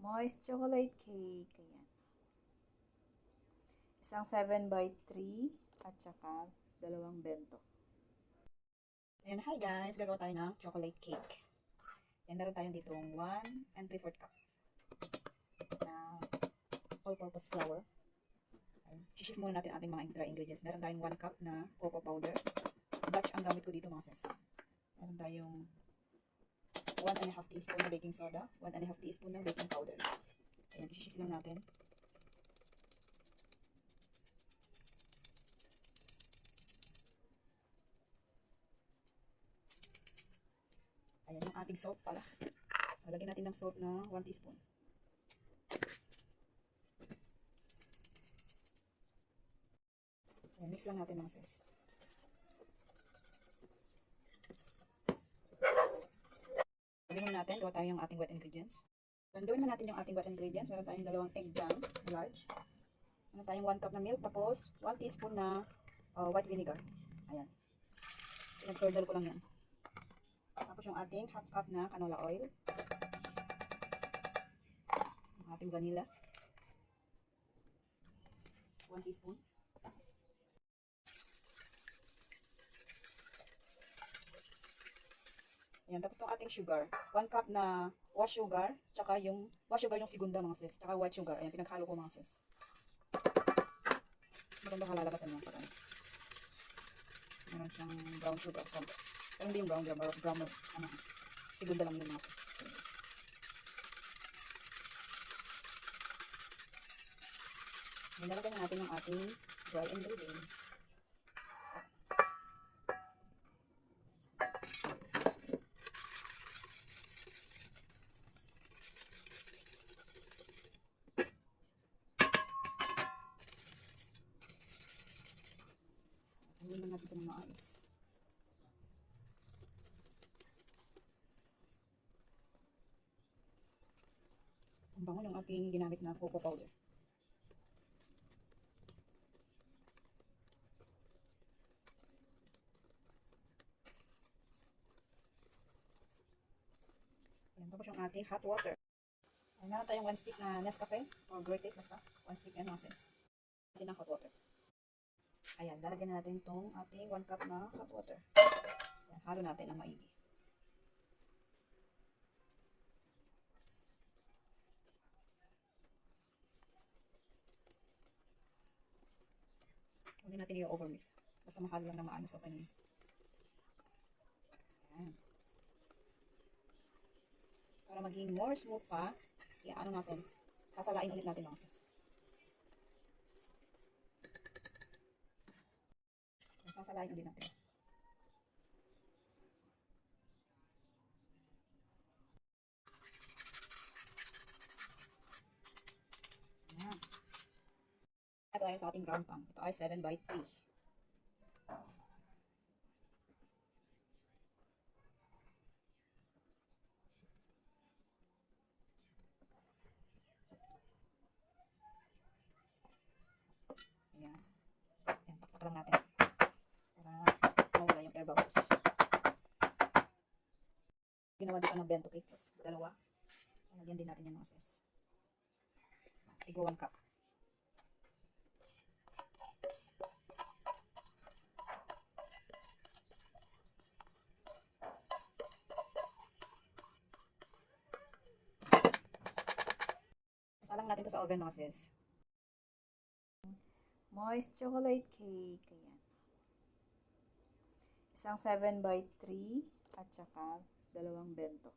Moist chocolate cake. Ayan. Isang 7 by 3 at saka dalawang bento. Ayan, hi guys! Gagawa tayo ng chocolate cake. Ayan, meron tayong ditong 1 and 3/4 cup na all-purpose flour. Ayan, shift muna natin ating mga dry ingredients. Meron tayong 1 cup na cocoa powder. Dutch ang gamit ko dito mga sis. Meron tayong 1½ teaspoon na baking soda, 1½ teaspoon ng baking powder. Ayan, i-shift lang natin. Ayan yung ating salt pala. Lagyan natin ng salt na 1 teaspoon. Ayan, mix lang natin mga sis. Gawin natin, gawa tayo yung ating wet ingredients. Gawin naman natin yung ating wet ingredients. Meron tayong dalawang egg jam, large. Meron tayong 1 cup na milk, tapos 1 teaspoon na white vinegar. Ayan. Pinag-curdle ko lang yan. Tapos yung ating half cup na canola oil. Yung ating vanilla. 1 teaspoon. Ayan, tapos itong ating sugar. 1 cup na wash sugar, tsaka yung wash sugar yung segunda mga sis, tsaka white sugar. Ayan, pinaghalo ko mga sis. Maganda kalalabasan yan. Meron siyang brown sugar. Pero hindi yung brown, ano, segunda lang yung mga sis. Nilagyan natin yung ating dry ingredients. Hindi na natin ito ng maayos. Ang bango ng ating ginamit na cocoa powder. Ayan, tapos yung ating hot water. Ayan, meron tayong 1 stick na Nescafe or Great Taste, basta 1 stick and nonsense. Ayan ang hot water. Ayan, lalagyan na natin itong ating 1 cup na hot water. Ayan, halo natin ang maigi. Huwag natin i-overmix. Basta mahalo lang na maayos sa kanya. Ayan. Para maging more smooth pa, ano natin, sasalain ulit natin mga sis. Sasalain ulit natin. Ayan. Ito tayo sa ating ground pan. Ito ay 7 by 3. Ayan. Ayan, taktak lang natin. Para mawala yung air bubbles. Ginawa dito ng bento cakes. Dalawa. Lagyan din natin yung mga sis. Tigo 1 cup. Salang natin ito sa oven mga sis. Moist chocolate cake. Ayan. Isang 7 by 3 at saka dalawang bento.